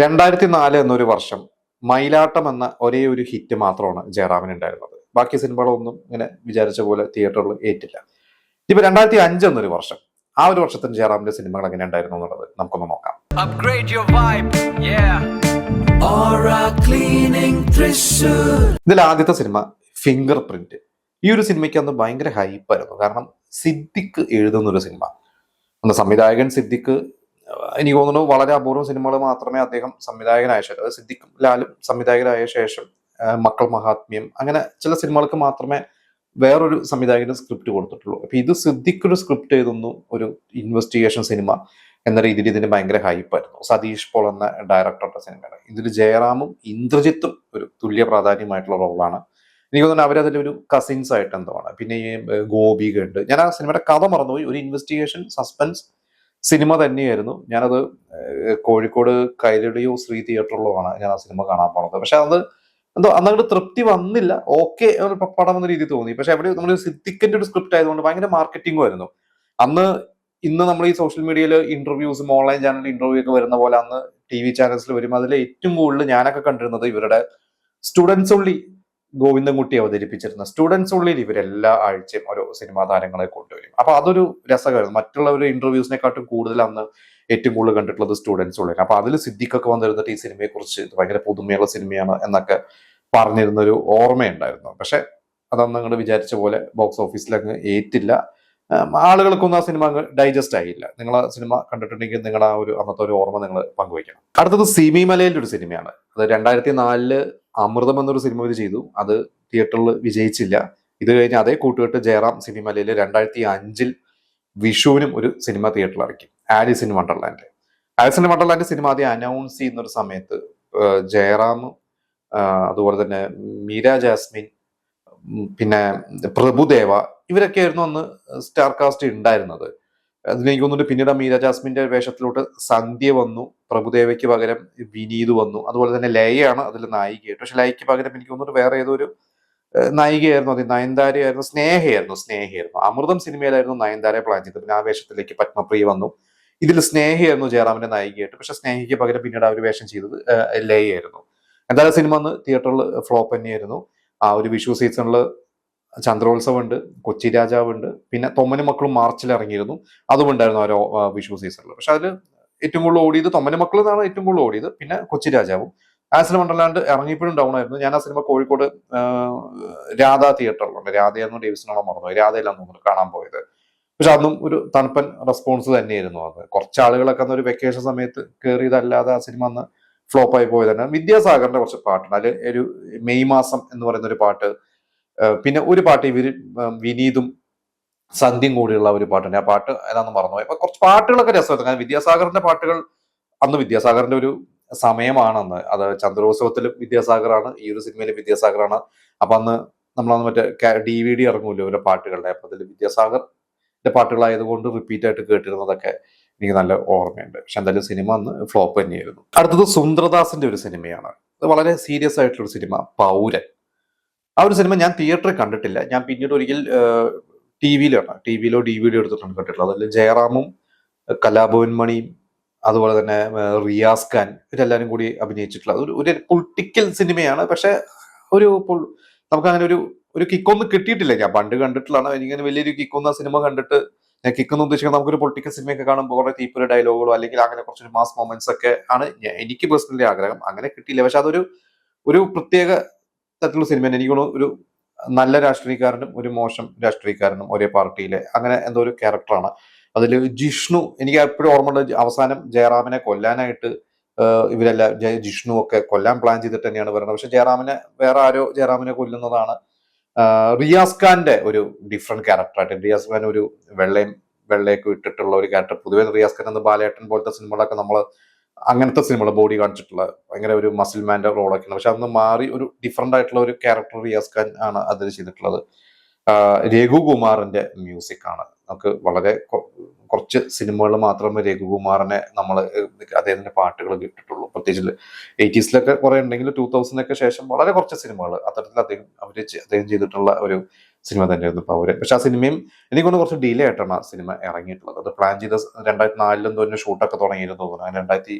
2004 എന്നൊരു വർഷം മയിലാട്ടം എന്ന ഒരേ ഒരു ഹിറ്റ് മാത്രമാണ് ജയറാമിന് ഉണ്ടായിരുന്നത്. ബാക്കി സിനിമകളൊന്നും ഇങ്ങനെ വിചാരിച്ച പോലെ തിയേറ്ററുകൾ ഏറ്റില്ല. ഇപ്പൊ 2005 എന്നൊരു വർഷം, ആ ഒരു വർഷത്തിന് ജയറാമിന്റെ സിനിമകൾ എങ്ങനെ ഉണ്ടായിരുന്നു എന്നുള്ളത് നമുക്കൊന്ന് നോക്കാം. ഇതിൽ ആദ്യത്തെ സിനിമ ഫിംഗർ പ്രിന്റ്. ഈ ഒരു സിനിമയ്ക്ക് അന്ന് ഭയങ്കര ഹൈപ്പായിരുന്നു. കാരണം സിദ്ദിഖ് എഴുതുന്ന ഒരു സിനിമ. അന്ന് സംവിധായകൻ സിദ്ദിഖ്, എനിക്ക് തോന്നുന്നു വളരെ അപൂർവം സിനിമകൾ മാത്രമേ അദ്ദേഹം സംവിധായകനായ ശേഷം, അതായത് സിദ്ദിഖും ലാലും സംവിധായകനായ ശേഷം മക്കൾ മഹാത്മ്യം, അങ്ങനെ ചില സിനിമകൾക്ക് മാത്രമേ വേറൊരു സംവിധായകന് സ്ക്രിപ്റ്റ് കൊടുത്തിട്ടുള്ളൂ. അപ്പൊ ഇത് സിദ്ദിഖ് ഒരു സ്ക്രിപ്റ്റ് എഴുതുന്നു, ഒരു ഇൻവെസ്റ്റിഗേഷൻ സിനിമ എന്ന രീതിയിൽ ഇതിന് ഭയങ്കര ഹൈപ്പായിരുന്നു. സതീഷ് പോൾ എന്ന ഡയറക്ടറുടെ സിനിമയാണ്. ഇതിൽ ജയറാമും ഇന്ദ്രജിത്തും ഒരു തുല്യ പ്രാധാന്യമായിട്ടുള്ള റോളാണ്. എനിക്ക് തോന്നുന്നു അവരതിലൊരു കസിൻസ് ആയിട്ട് എന്തോ ആണ്. പിന്നെ ഈ ഗോപിക ഉണ്ട്. ഞാൻ ആ സിനിമയുടെ കഥ മറന്നുപോയി. ഒരു ഇൻവെസ്റ്റിഗേഷൻ സസ്പെൻസ് സിനിമ തന്നെയായിരുന്നു. ഞാനത് കോഴിക്കോട് കൈരളിയോ ശ്രീ തിയേറ്ററിലോ ആണ് ഞാൻ ആ സിനിമ കാണാൻ പോണത്. പക്ഷെ അത് എന്തോ അന്നങ്ങോട്ട് തൃപ്തി വന്നില്ല. ഓക്കെ പടം എന്ന രീതി തോന്നി. പക്ഷെ അവിടെ നമ്മൾ സിദ്ദിഖിന്റെ ഒരു സ്ക്രിപ്റ്റ് ആയതുകൊണ്ട് ഭയങ്കര മാർക്കറ്റിംഗും ആയിരുന്നു അന്ന്. ഇന്ന് നമ്മൾ ഈ സോഷ്യൽ മീഡിയയിൽ ഇന്റർവ്യൂസും ഓൺലൈൻ ചാനലിൽ ഇന്റർവ്യൂ ഒക്കെ വരുന്ന പോലെ അന്ന് TV ചാനൽസിൽ വരും. അതിൽ ഏറ്റവും കൂടുതൽ ഞാനൊക്കെ കണ്ടിരുന്നത് ഇവരുടെ സ്റ്റുഡൻസ് ഉള്ളി ഗോവിന്ദൻകുട്ടി അവതരിപ്പിച്ചിരുന്ന സ്റ്റുഡൻസ് ഉള്ളിൽ ഇവരെല്ലാ ആഴ്ചയും ഓരോ സിനിമാ താരങ്ങളെ കൊണ്ടുവരും. അപ്പൊ അതൊരു രസകരമായിരുന്നു. മറ്റുള്ളവരുടെ ഇന്റർവ്യൂസിനെക്കാട്ടും കൂടുതൽ അന്ന് ഏറ്റവും കൂടുതൽ കണ്ടിട്ടുള്ളത് സ്റ്റുഡൻസ് ഉള്ളിൽ. അപ്പൊ അതിൽ സിദ്ദിഖൊക്കെ വന്നിരുന്നിട്ട് ഈ സിനിമയെ കുറിച്ച് ഭയങ്കര പുതുമയുള്ള സിനിമയാണ് എന്നൊക്കെ പറഞ്ഞിരുന്നൊരു ഓർമ്മയുണ്ടായിരുന്നു. പക്ഷെ അതന്ന് നിങ്ങൾ വിചാരിച്ച പോലെ ബോക്സ് ഓഫീസിൽ അങ്ങ് ഏറ്റില്ല. ആളുകൾക്കൊന്നും ആ സിനിമ അങ്ങ് ഡൈജസ്റ്റ് ആയില്ല. നിങ്ങൾ ആ സിനിമ കണ്ടിട്ടുണ്ടെങ്കിൽ നിങ്ങളുടെ ആ ഒരു അന്നത്തെ ഒരു ഓർമ്മ നിങ്ങൾ പങ്കുവയ്ക്കണം. അടുത്തത് സിമി മലയിലെ ഒരു സിനിമയാണ്. അത് 2004 അമൃതം എന്നൊരു സിനിമ ഇവർ ചെയ്തു. അത് തിയേറ്ററിൽ വിജയിച്ചില്ല. ഇത് കഴിഞ്ഞ് അതേ കൂട്ടുകെട്ട് ജയറാം സിനിമയിൽ 2005 വിഷുവിനും ഒരു സിനിമ തിയേറ്ററിൽ ഇറക്കി, Alice in Wonderland. Alice in Wonderland cinema ആദ്യം അനൗൺസ് ചെയ്യുന്ന ഒരു സമയത്ത് ജയറാം, അതുപോലെ തന്നെ മീര ജാസ്മിൻ, പിന്നെ പ്രഭുദേവ, ഇവരൊക്കെ ആയിരുന്നു അന്ന് സ്റ്റാർ കാസ്റ്റ് ഉണ്ടായിരുന്നത്. അതിലേക്ക് തോന്നുന്നു പിന്നീട് മീര ജാസ്മിന്റെ വേഷത്തിലോട്ട് സന്ധ്യ വന്നു, പ്രഭുദേവയ്ക്ക് പകരം വിനീത് വന്നു, അതുപോലെ തന്നെ ലയയാണ് അതിൽ നായികയായിട്ട്. പക്ഷെ ലയയ്ക്ക് പകരം എനിക്ക് തോന്നുന്നു വേറെ ഏതൊരു നായികയായിരുന്നു, അത് നയൻതാരയായിരുന്നു, സ്നേഹയായിരുന്നു. അമൃതം സിനിമയിലായിരുന്നു നയൻതാരയെ പ്ലാൻ ചെയ്തത്. പിന്നെ ആ വേഷത്തിലേക്ക് പത്മപ്രിയ വന്നു. ഇതിൽ സ്നേഹയായിരുന്നു ജയറാമിന്റെ നായികയായിട്ട്. പക്ഷെ സ്നേഹയ്ക്ക് പകരം പിന്നീട് ആ ഒരു വേഷം ചെയ്തത് ലയയായിരുന്നു. എന്തായാലും സിനിമ അന്ന് തിയേറ്ററിൽ ഫ്ലോപ്പ് തന്നെയായിരുന്നു. ആ ഒരു വിഷു സീസണിൽ ചന്ദ്രോത്സവം ഉണ്ട്, കൊച്ചി രാജാവ് ഉണ്ട്, പിന്നെ തൊമ്മനും മക്കളും മാർച്ചിൽ ഇറങ്ങിയിരുന്നു, അതും ഉണ്ടായിരുന്നു ആ വിഷു സീസണിൽ. പക്ഷെ അതിൽ ഏറ്റവും കൂടുതൽ ഓടിയത് തൊമ്മനും മക്കൾ എന്നാണ് ഏറ്റവും കൂടുതൽ ഓടിയത്. പിന്നെ കൊച്ചി രാജാവും. ആസിൻ വണ്ടർലാൻഡ് ഇറങ്ങിയപ്പോഴും ഡൗൺ ആയിരുന്നു. ഞാൻ ആ സിനിമ കോഴിക്കോട് രാധ തിയേറ്ററിലുണ്ട്. രാധയെന്നോ ഡേവിസിനാണോ മറന്നു, രാധയിലാന്ന് തോന്നുന്നു കാണാൻ പോയത്. പക്ഷെ അന്നും ഒരു തണുപ്പൻ റെസ്പോൺസ് തന്നെയായിരുന്നു. അത് കുറച്ച് ആളുകളൊക്കെ അന്ന് ഒരു വെക്കേഷൻ സമയത്ത് കയറിയതല്ലാതെ ആ സിനിമ അന്ന് ഫ്ലോപ്പായി പോയത് തന്നെ. വിദ്യാസാഗറിന്റെ കുറച്ച് പാട്ടുണ്ട്. അതിൽ ഒരു മെയ് മാസം എന്ന് പറയുന്ന ഒരു പാട്ട്, പിന്നെ ഒരു പാട്ട് ഇവര് വിനീതും സന്ധ്യയും കൂടിയുള്ള ഒരു പാട്ടുണ്ട്. ആ പാട്ട് ഏതാണെന്ന് മറന്നുപോയി. അപ്പൊ കുറച്ച് പാട്ടുകളൊക്കെ രസമായിരുന്നു. കാരണം വിദ്യാസാഗറിന്റെ പാട്ടുകൾ, അന്ന് വിദ്യാസാഗറിന്റെ ഒരു സമയമാണ് അന്ന്. അത് ചന്ദ്രോത്സവത്തിലും വിദ്യാസാഗറാണ്, ഈ ഒരു സിനിമയിലും വിദ്യാസാഗറാണ്. അപ്പൊ അന്ന് നമ്മളന്ന് മറ്റേ DVD ഇറങ്ങൂല്ലോ ഓരോ പാട്ടുകളുടെ. അപ്പൊ അതിൽ വിദ്യാസാഗറിന്റെ പാട്ടുകളായതുകൊണ്ട് റിപ്പീറ്റ് ആയിട്ട് കേട്ടിരുന്നതൊക്കെ എനിക്ക് നല്ല ഓർമ്മയുണ്ട്. പക്ഷെ എന്തായാലും സിനിമ അന്ന് ഫ്ലോപ്പ് തന്നെയായിരുന്നു. അടുത്തത് സുന്ദരദാസിന്റെ ഒരു സിനിമയാണ്. അത് വളരെ സീരിയസ് ആയിട്ടുള്ള ഒരു സിനിമ, പൗരൻ. ആ ഒരു സിനിമ ഞാൻ തിയേറ്ററിൽ കണ്ടിട്ടില്ല. ഞാൻ പിന്നീട് ഒരിക്കൽ ടിവിയിലോ DVD എടുത്തിട്ടാണ് കണ്ടിട്ടുള്ളത്. അതിൽ ജയറാമും കലാഭവൻ മണിയും അതുപോലെ തന്നെ റിയാസ് ഖാൻ, ഇവരെല്ലാവരും കൂടി അഭിനയിച്ചിട്ടുള്ള ഒരു പൊളിറ്റിക്കൽ സിനിമയാണ്. പക്ഷെ നമുക്ക് അങ്ങനെ ഒരു കിക്കൊന്നും കിട്ടിയിട്ടില്ല. ഞാൻ പണ്ട് കണ്ടിട്ടുള്ളതാണ്. എനിക്കങ്ങനെ വലിയൊരു കിക്കൊന്നും ആ സിനിമ കണ്ടിട്ട്, ഞാൻ കിക്കെന്ന് ഉദ്ദേശിക്കുന്നത് നമുക്കൊരു പൊളിറ്റിക്കൽ സിനിമയൊക്കെ കാണുമ്പോൾ കുറെ തീപ്പൊരു ഡയലോഗുകളോ അല്ലെങ്കിൽ അങ്ങനെ കുറച്ചൊരു മാസ് മൊമെന്റ്സ് ഒക്കെ ആണ് എനിക്ക് പേഴ്സണലി ആഗ്രഹം. അങ്ങനെ കിട്ടിയില്ല. പക്ഷെ ഒരു പ്രത്യേക തരത്തിലുള്ള സിനിമയാണ്. എനിക്ക് ഒരു നല്ല രാഷ്ട്രീയക്കാരനും ഒരു മോശം രാഷ്ട്രീയക്കാരനും ഒരേ പാർട്ടിയിലെ അങ്ങനെ എന്തോ ഒരു ക്യാരക്ടറാണ്. അതിൽ ജിഷ്ണു, എനിക്ക് എപ്പോഴും ഓർമ്മയുണ്ട്, അവസാനം ജയറാമിനെ കൊല്ലാനായിട്ട് ഇവരെല്ലാം ജിഷ്ണു ഒക്കെ കൊല്ലാൻ പ്ലാൻ ചെയ്തിട്ട് തന്നെയാണ് വരുന്നത്. പക്ഷെ വേറെ ആരോ ജയറാമിനെ കൊല്ലുന്നതാണ്. റിയാസ് ഖാന്റെ ഒരു ഡിഫറെന്റ് ക്യാരക്ടറായിട്ട്, റിയാസ് ഖാൻ ഒരു വെള്ളയൊക്കെ ഇട്ടിട്ടുള്ള ഒരു ക്യാരക്ടർ. പൊതുവെ റിയാസ് ഖാൻ എന്ന ബാലേട്ടൻ പോലത്തെ സിനിമകളൊക്കെ നമ്മൾ അങ്ങനത്തെ സിനിമകൾ ബോഡി കാണിച്ചിട്ടുള്ള ഭയങ്കര ഒരു മസിൽമാന്റെ റോളൊക്കെയാണ്. പക്ഷെ അന്ന് മാറി ഒരു ഡിഫറെന്റ് ആയിട്ടുള്ള ഒരു ക്യാരക്ടർ റിയാസ് ഖാൻ ആണ് അതിൽ ചെയ്തിട്ടുള്ളത്. രഘുകുമാറിന്റെ മ്യൂസിക് ആണ്. നമുക്ക് വളരെ കുറച്ച് സിനിമകൾ മാത്രമേ രഘുകുമാറിനെ നമ്മൾ അദ്ദേഹത്തിന്റെ പാട്ടുകൾ കേട്ടിട്ടുള്ളൂ. പ്രത്യേകിച്ച് 80s കുറെ ഉണ്ടെങ്കിൽ 2000 ശേഷം വളരെ കുറച്ച് സിനിമകൾ അത്തരത്തിൽ അദ്ദേഹം ചെയ്തിട്ടുള്ള ഒരു സിനിമ തന്നെയായിരുന്നു പൗരൻ. പക്ഷെ ആ സിനിമയും എനിക്കൊന്ന് കുറച്ച് ഡിലേ ആയിട്ടാണ് ആ സിനിമ ഇറങ്ങിയിട്ടുള്ളത്. അത് പ്ലാൻ ചെയ്ത 2004 തോന്നുന്നു ഷൂട്ടൊക്കെ തുടങ്ങിയിരുന്നു തോന്നുന്നു. 2005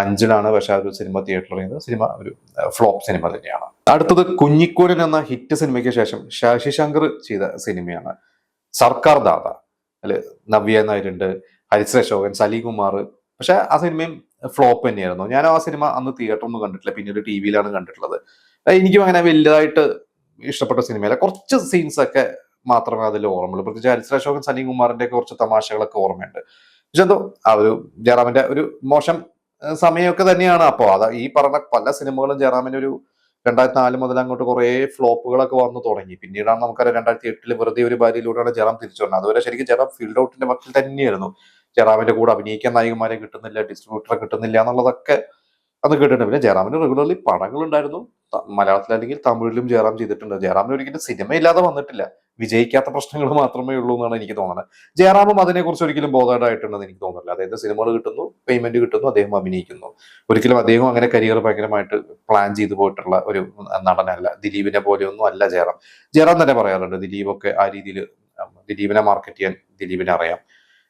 5-ലാണ് പക്ഷെ ആ ഒരു സിനിമ തിയേറ്ററിൽ ചെയ്യുന്നത്. സിനിമ ഒരു ഫ്ലോപ്പ് സിനിമ തന്നെയാണ്. അടുത്തത് കുഞ്ഞിക്കൂരൻ എന്ന ഹിറ്റ് സിനിമയ്ക്ക് ശേഷം ശശി ശങ്കർ ചെയ്ത സിനിമയാണ് സർക്കാർ ദാദ. അതില് നവ്യ നായരുണ്ട്, ഹരിശ്രീ അശോകൻ, സലീംകുമാർ. പക്ഷെ ആ സിനിമയും ഫ്ലോപ്പ് തന്നെയായിരുന്നു. ഞാൻ ആ സിനിമ അന്ന് തിയേറ്ററൊന്നും കണ്ടിട്ടില്ല, പിന്നീട് ടി വിയിലാണ് കണ്ടിട്ടുള്ളത്. എനിക്കും അങ്ങനെ വലുതായിട്ട് ഇഷ്ടപ്പെട്ട സിനിമയല്ല. കുറച്ച് സീൻസ് ഒക്കെ മാത്രമേ അതിൽ ഓർമ്മയുള്ളൂ. പ്രത്യേകിച്ച് ഹരിശ്രീ അശോകൻ, സലീംകുമാറിന്റെ ഒക്കെ കുറച്ച് തമാശകളൊക്കെ ഓർമ്മയുണ്ട്. പക്ഷെ എന്തോ ആ ഒരു ജയറാമിന്റെ ഒരു മോശം സമയമൊക്കെ തന്നെയാണ്. അപ്പോൾ അത് ഈ പറഞ്ഞ പല സിനിമകളും ജയറാമിന്റെ ഒരു 2004 മുതൽ അങ്ങോട്ട് കുറെ ഫ്ലോപ്പുകളൊക്കെ വന്നു തുടങ്ങി. പിന്നീടാണ് നമുക്കറിയാം 2008 വെറുതെ ഒരു ഭാര്യയിലൂടെയാണ് ജയറാം തിരിച്ചു വന്നത്. അതുവരെ ശരിക്കും ജയറാം ഫീൽഡ് ഔട്ടിന്റെ വക്കിൽ തന്നെയായിരുന്നു. ജയറാമിന്റെ കൂടെ അഭിനയിക്കാൻ നായികമാരെ കിട്ടുന്നില്ല, ഡിസ്ട്രിബ്യൂട്ടറെ കിട്ടുന്നില്ല എന്നുള്ളതൊക്കെ അന്ന് കേട്ടിട്ടുണ്ട്. പിന്നെ ജയറാമിന് റെഗുലർലി പടങ്ങൾ ഉണ്ടായിരുന്നു. മലയാളത്തിൽ അല്ലെങ്കിൽ തമിഴിലും ജയറാം ചെയ്തിട്ടുണ്ട്. ജയറാമിന് ഒരിക്കലും സിനിമ ഇല്ലാതെ വന്നിട്ടില്ല. വിജയിക്കാത്ത പ്രശ്നങ്ങൾ മാത്രമേ ഉള്ളൂ എന്നാണ് എനിക്ക് തോന്നുന്നത്. ജയറാമും അതിനെക്കുറിച്ച് ഒരിക്കലും ബോധേഡായിട്ടുണ്ടെന്ന് എനിക്ക് തോന്നുന്നില്ല. അതായത് സിനിമകൾ കിട്ടുന്നു, പേയ്മെന്റ് കിട്ടുന്നു, അദ്ദേഹം അഭിനയിക്കുന്നു. ഒരിക്കലും അദ്ദേഹം അങ്ങനെ കരിയർ ഭയങ്കരമായിട്ട് പ്ലാൻ ചെയ്തു പോയിട്ടുള്ള ഒരു നടനല്ല. ദിലീപിനെ പോലെയൊന്നും അല്ല ജയറാം. ജയറാം തന്നെ പറയാറുണ്ട് ദിലീപൊക്കെ ആ രീതിയിൽ ദിലീപിനെ മാർക്കറ്റ് ചെയ്യാൻ ദിലീപിനെ അറിയാം.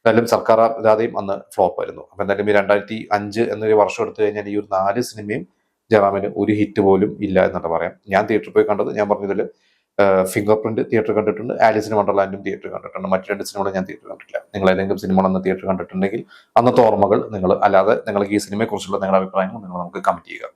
എന്തായാലും സർക്കാർ ജാഥയും അന്ന് ഫ്ലോപ്പ് ആയിരുന്നു. അപ്പൊ എന്തായാലും ഈ 2005 എന്നൊരു വർഷം എടുത്തു കഴിഞ്ഞാൽ ഈ ഒരു 4 സിനിമയും ജയറാമിന് ഒരു ഹിറ്റ് പോലും ഇല്ല എന്നാണ് പറയാം. ഞാൻ തിയേറ്ററിൽ പോയി കണ്ടത്, ഞാൻ പറഞ്ഞതിൽ ഫിംഗർ പ്രിന്റ് തിയേറ്റർ കണ്ടിട്ടുണ്ട്, ആലിസ് ഇൻ വണ്ടർലാൻഡും തിയേറ്റർ കണ്ടിട്ടുണ്ട്. മറ്റു 2 സിനിമകളും ഞാൻ തിയേറ്റർ കണ്ടിട്ടില്ല. നിങ്ങൾ ഏതെങ്കിലും സിനിമകൾ അന്ന് തിയേറ്റർ കണ്ടിട്ടുണ്ടെങ്കിൽ അന്നത്തെ ഓർമ്മകൾ നിങ്ങൾ, അല്ലാതെ നിങ്ങൾക്ക് ഈ സിനിമയെ കുറിച്ചുള്ള നിങ്ങളുടെ അഭിപ്രായങ്ങൾ നിങ്ങൾ നമുക്ക് കമന്റ് ചെയ്യുക.